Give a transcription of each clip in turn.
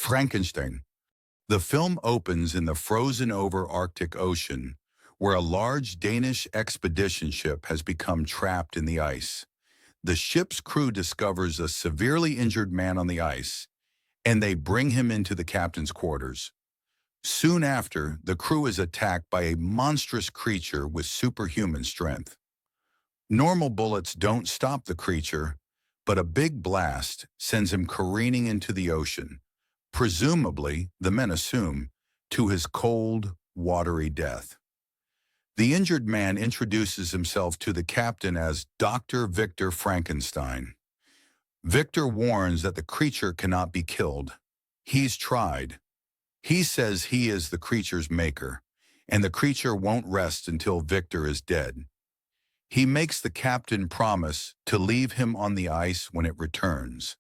Frankenstein. The film opens in the frozen-over Arctic Ocean, where a large Danish expedition ship has become trapped in the ice. The ship's crew discovers a severely injured man on the ice, and they bring him into the captain's quarters. Soon after, the crew is attacked by a monstrous creature with superhuman strength. Normal bullets don't stop the creature, but a big blast sends him careening into the ocean, presumably, the men assume, to his cold, watery death. The injured man introduces himself to the captain as Dr. Victor Frankenstein. Victor warns that the creature cannot be killed. He's tried. He says he is the creature's maker, and the creature won't rest until Victor is dead. He makes the captain promise to leave him on the ice when it returns.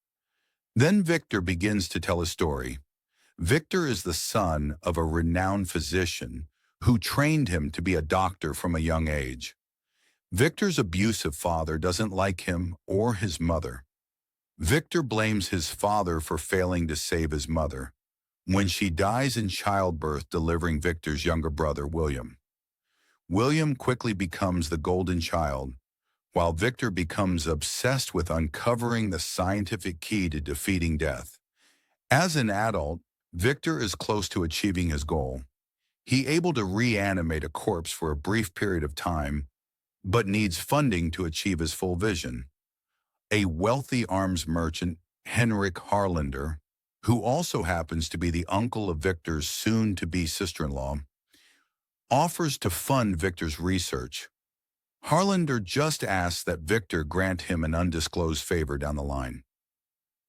Then Victor begins to tell a story. Victor is the son of a renowned physician who trained him to be a doctor from a young age. Victor's abusive father doesn't like him or his mother. Victor blames his father for failing to save his mother, when she dies in childbirth delivering Victor's younger brother, William. William quickly becomes the golden child, while Victor becomes obsessed with uncovering the scientific key to defeating death. As an adult, Victor is close to achieving his goal. He's able to reanimate a corpse for a brief period of time, but needs funding to achieve his full vision. A wealthy arms merchant, Henrik Harlander, who also happens to be the uncle of Victor's soon-to-be sister-in-law, offers to fund Victor's research. Harlander just asks that Victor grant him an undisclosed favor down the line.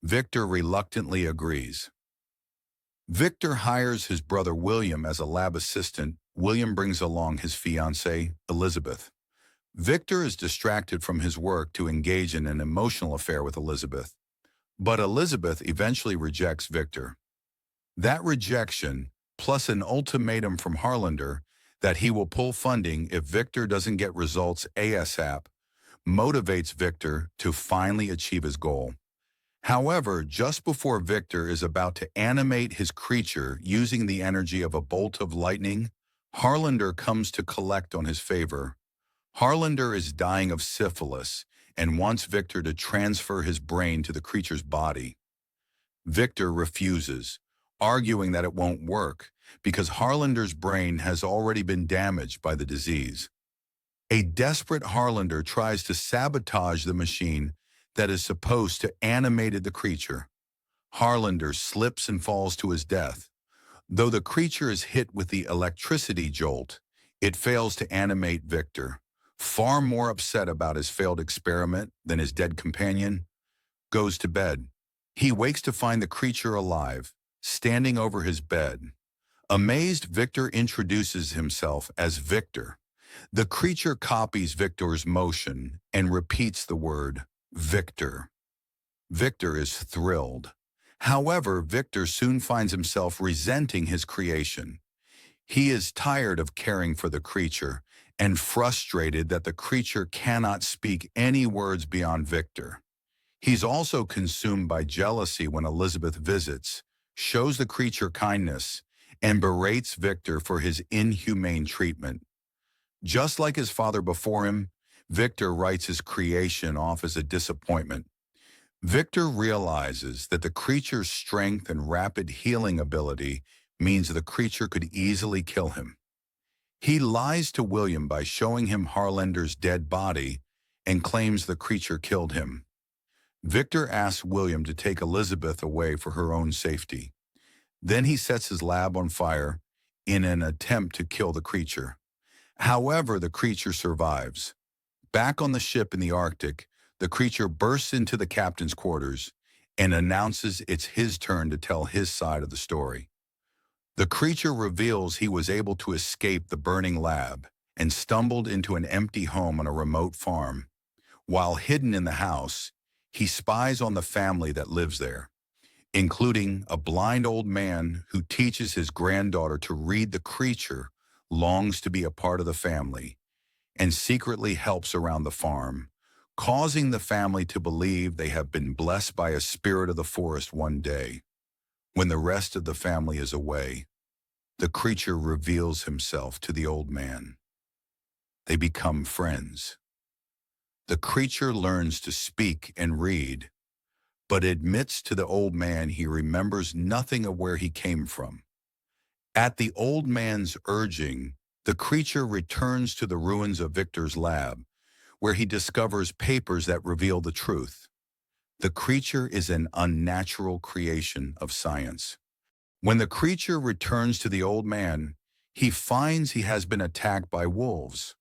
Victor reluctantly agrees. Victor hires his brother William as a lab assistant. William brings along his fiancée, Elizabeth. Victor is distracted from his work to engage in an emotional affair with Elizabeth. But Elizabeth eventually rejects Victor. That rejection, plus an ultimatum from Harlander that he will pull funding if Victor doesn't get results ASAP, motivates Victor to finally achieve his goal. However, just before Victor is about to animate his creature using the energy of a bolt of lightning, Harlander comes to collect on his favor. Harlander is dying of syphilis and wants Victor to transfer his brain to the creature's body. Victor refuses, arguing that it won't work because Harlander's brain has already been damaged by the disease. A desperate Harlander tries to sabotage the machine that is supposed to animate the creature. Harlander slips and falls to his death. Though the creature is hit with the electricity jolt, it fails to animate Victor. Far more upset about his failed experiment than his dead companion, goes to bed. He wakes to find the creature alive, standing over his bed. Amazed, Victor introduces himself as Victor. The creature copies Victor's motion and repeats the word Victor. Victor is thrilled. However, Victor soon finds himself resenting his creation. He is tired of caring for the creature and frustrated that the creature cannot speak any words beyond Victor. He's also consumed by jealousy when Elizabeth visits, shows the creature kindness, and berates Victor for his inhumane treatment. Just like his father before him, Victor writes his creation off as a disappointment. Victor realizes that the creature's strength and rapid healing ability means the creature could easily kill him. He lies to William by showing him Harlander's dead body and claims the creature killed him. Victor asks William to take Elizabeth away for her own safety. Then he sets his lab on fire in an attempt to kill the creature. However, the creature survives. Back on the ship in the Arctic, the creature bursts into the captain's quarters and announces it's his turn to tell his side of the story. The creature reveals he was able to escape the burning lab and stumbled into an empty home on a remote farm. While hidden in the house, he spies on the family that lives there, including a blind old man who teaches his granddaughter to read. The creature longs to be a part of the family and secretly helps around the farm, causing the family to believe they have been blessed by a spirit of the forest one day. When the rest of the family is away, the creature reveals himself to the old man. They become friends. The creature learns to speak and read, but admits to the old man he remembers nothing of where he came from. At the old man's urging, the creature returns to the ruins of Victor's lab, where he discovers papers that reveal the truth. The creature is an unnatural creation of science. When the creature returns to the old man, he finds he has been attacked by wolves.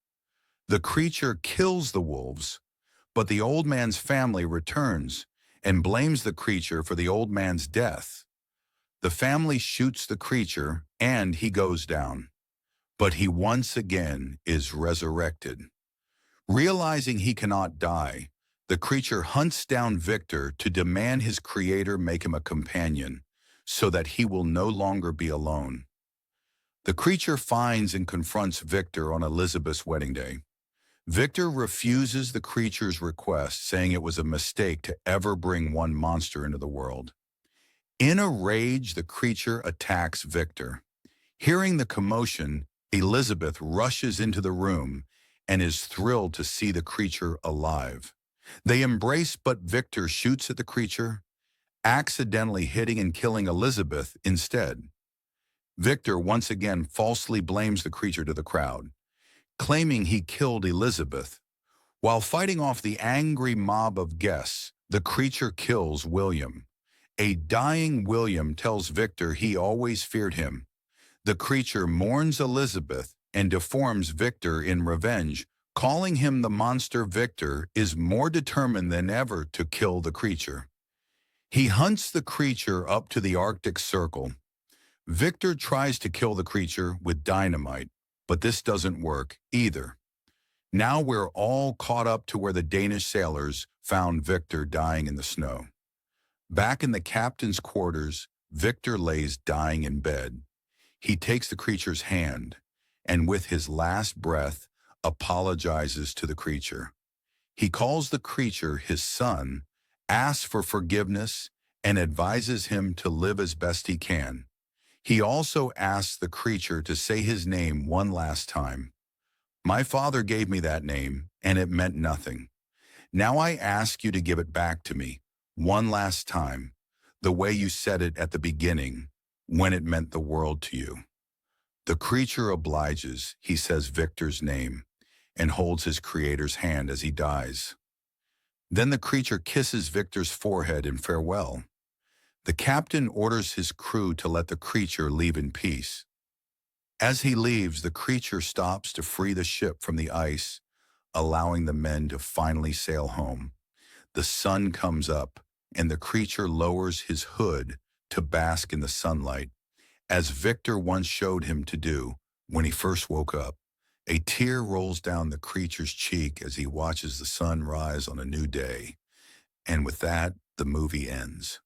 The creature kills the wolves, but the old man's family returns and blames the creature for the old man's death. The family shoots the creature and he goes down, but he once again is resurrected. Realizing he cannot die, the creature hunts down Victor to demand his creator make him a companion so that he will no longer be alone. The creature finds and confronts Victor on Elizabeth's wedding day. Victor refuses the creature's request, saying it was a mistake to ever bring one monster into the world. In a rage, the creature attacks Victor. Hearing the commotion, Elizabeth rushes into the room and is thrilled to see the creature alive. They embrace, but Victor shoots at the creature, accidentally hitting and killing Elizabeth instead. Victor once again falsely blames the creature to the crowd, claiming he killed Elizabeth. While fighting off the angry mob of guests, the creature kills William. A dying William tells Victor he always feared him. The creature mourns Elizabeth and deforms Victor in revenge, calling him the monster. Victor is more determined than ever to kill the creature. He hunts the creature up to the Arctic Circle. Victor tries to kill the creature with dynamite, but this doesn't work either. Now we're all caught up to where the Danish sailors found Victor dying in the snow. Back in the captain's quarters, Victor lays dying in bed. He takes the creature's hand, and with his last breath, apologizes to the creature. He calls the creature his son, asks for forgiveness, and advises him to live as best he can. He also asks the creature to say his name one last time. My father gave me that name, and it meant nothing. Now I ask you to give it back to me, one last time, the way you said it at the beginning, when it meant the world to you. The creature obliges. He says Victor's name and holds his creator's hand as he dies. Then the creature kisses Victor's forehead in farewell. The captain orders his crew to let the creature leave in peace. As he leaves, the creature stops to free the ship from the ice, allowing the men to finally sail home. The sun comes up, and the creature lowers his hood to bask in the sunlight, as Victor once showed him to do when he first woke up. A tear rolls down the creature's cheek as he watches the sun rise on a new day. And with that, the movie ends.